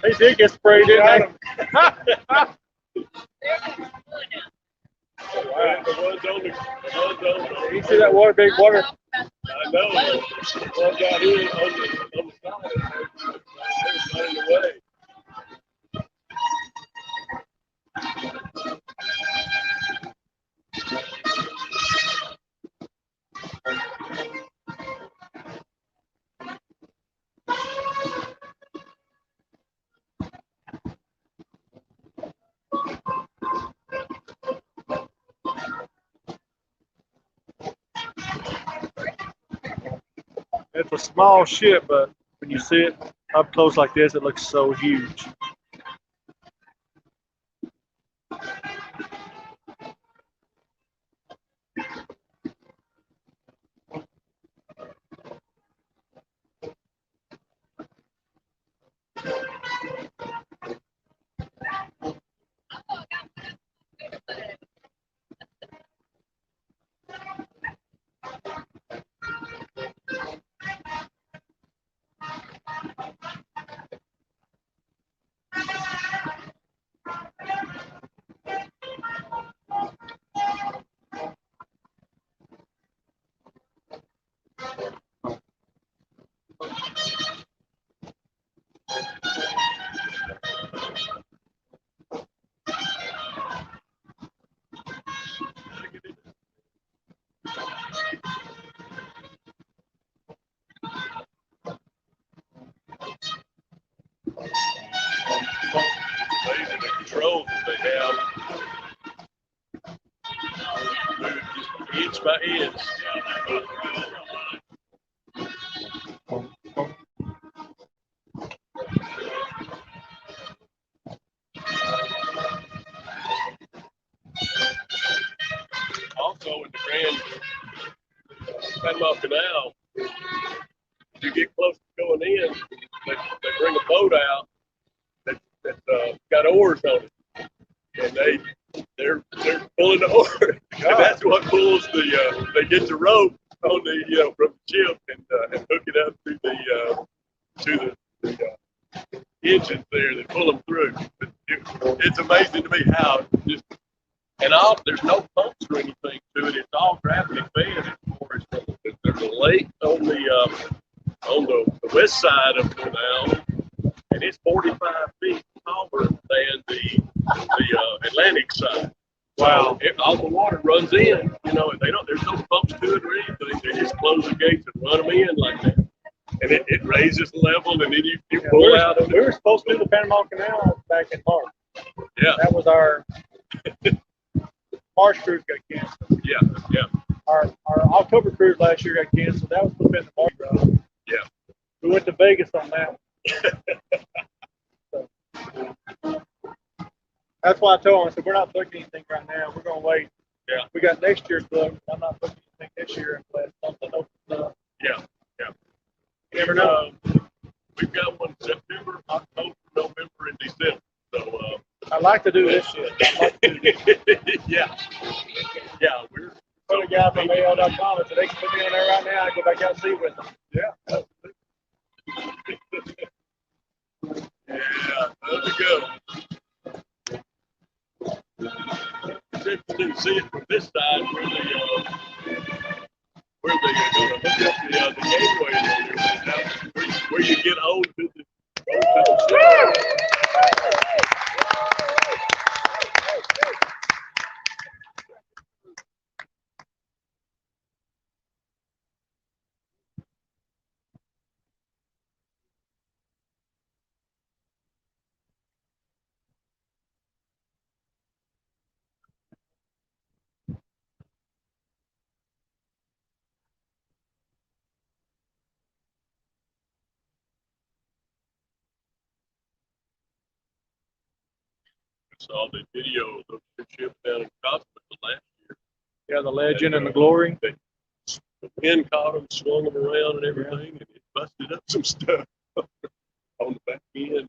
They did get sprayed, didn't they? the ones on the You see that water, big water? I know. One got in on the side. They're running away. it's a small ship, but when you see it up close like this, it looks so huge. Amazing the controls that they have. Move just inch by inch. Also in the Grand Panama Canal, if you get close to going in, they bring a boat out that's got oars on it, and they're pulling the oar, and that's what pulls the they get the rope on the from the ship and hook it up to the engines there that pull them through. It's amazing to me how just there's no pumps or anything to it. It's all gravity fed as far as there's a lake on the west side of the canal, and it's 45 feet taller than the Atlantic side. Wow. So all the water runs in, and there's no pumps to it or anything. They just close the gates and run them in like that. And it raises the level, and then you pull out. We were supposed to do the Panama Canal back in March. Yeah. That was our March cruise got canceled. Yeah. Our October cruise last year got canceled. That was supposed to be in the March route. Yeah. We went to Vegas on that one. So, that's why I told him, I said, we're not booking anything right now. We're going to wait. Yeah. We got next year's booked. I'm not booking anything this year unless something opens up. Yeah. You never know. We've got one September, October, November, and December. So I like to do this shit. I like to do this. yeah, we're Put a guy from AL.com, so they can put me on there right now and go back out and see with them. yeah, there we go. Except you didn't see it from this side where they're going to hook up the gateway where you get hold to the saw the video of the ship down in Costa last year. Yeah, the legend and the glory. The wind caught them, swung them around and everything, and it busted up some stuff on the back end.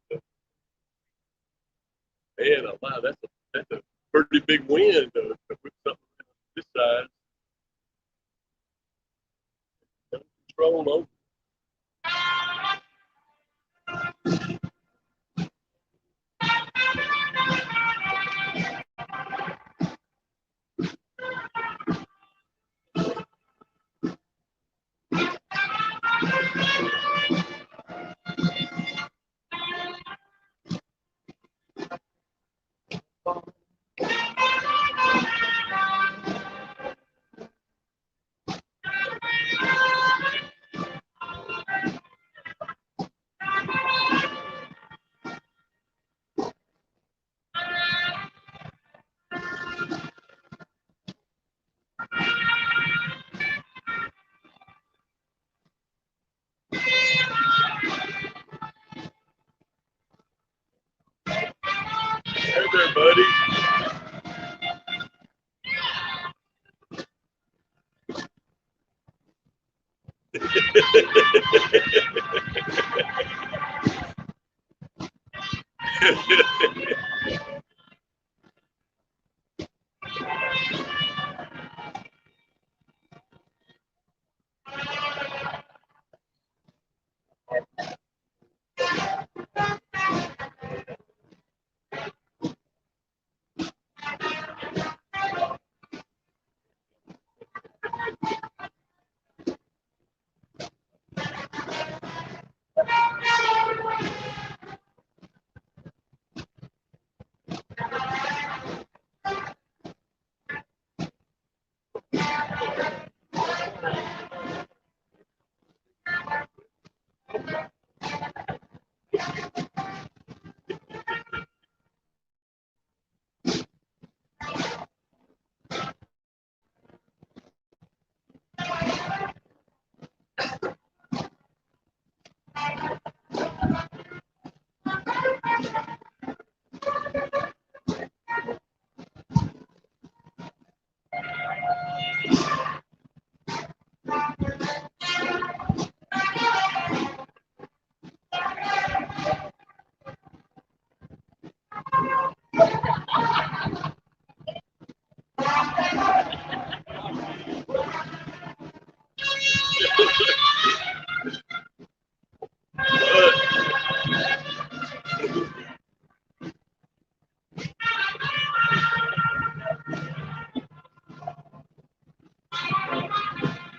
Man, wow, that's a pretty big wind with something this size. Control over. Hey there, buddy.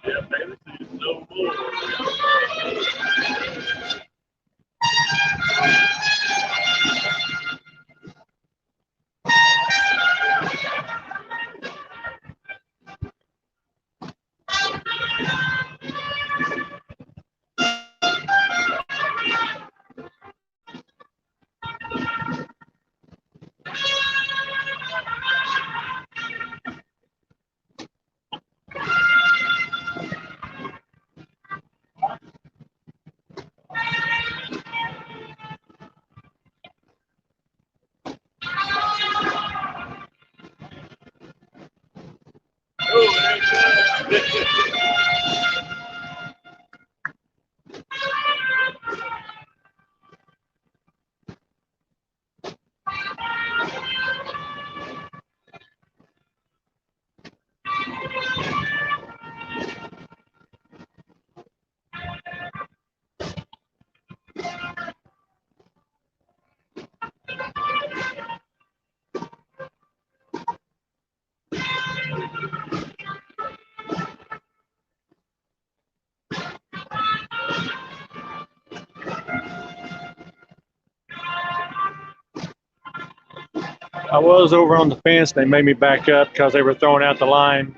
Yeah, fantasy is no more. Oh, there it goes. I was over on the fence. They made me back up because they were throwing out the line.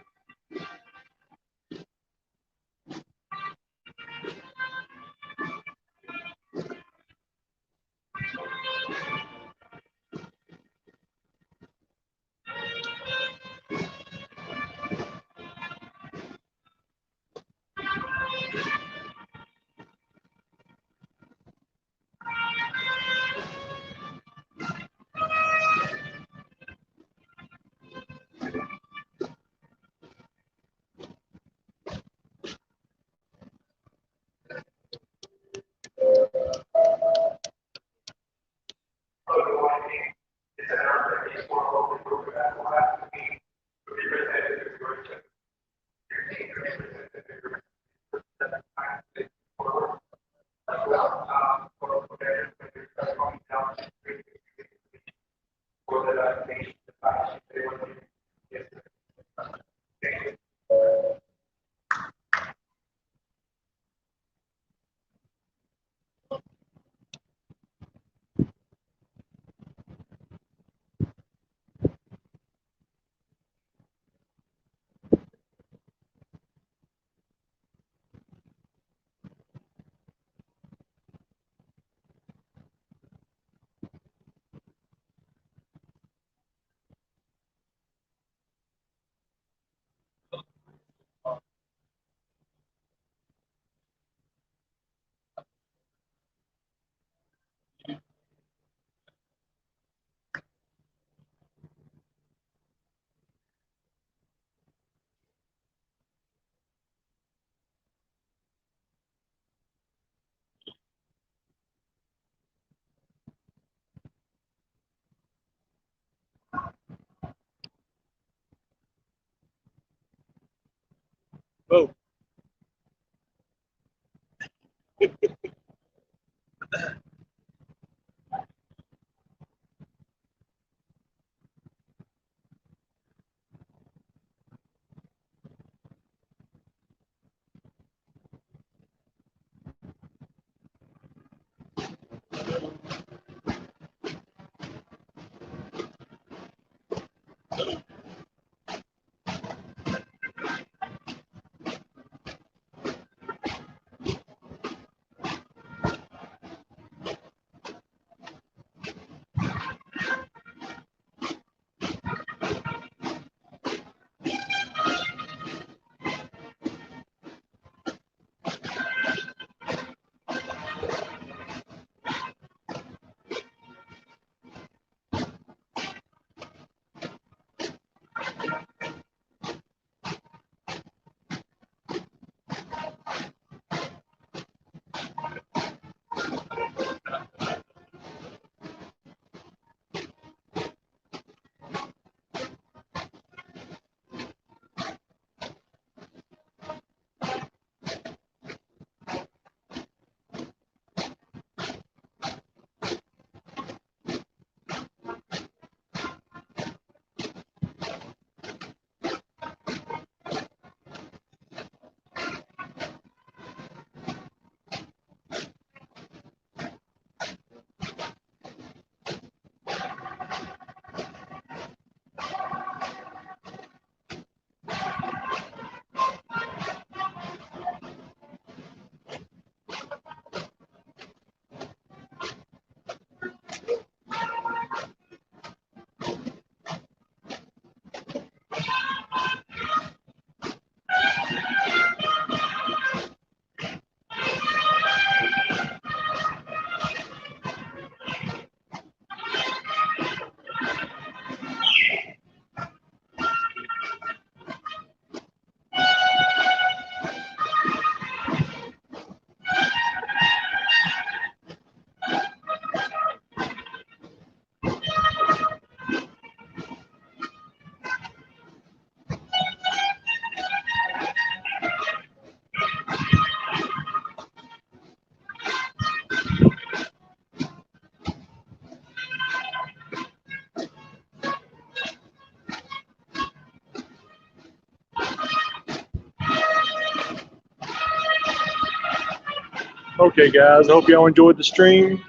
Okay, guys, I hope y'all enjoyed the stream.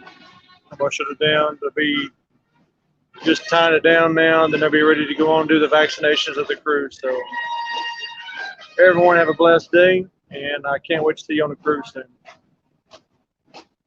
I'm gonna shut it down. They'll be just tying it down now, then they'll be ready to go on and do the vaccinations of the cruise. So everyone have a blessed day, and I can't wait to see you on the cruise soon.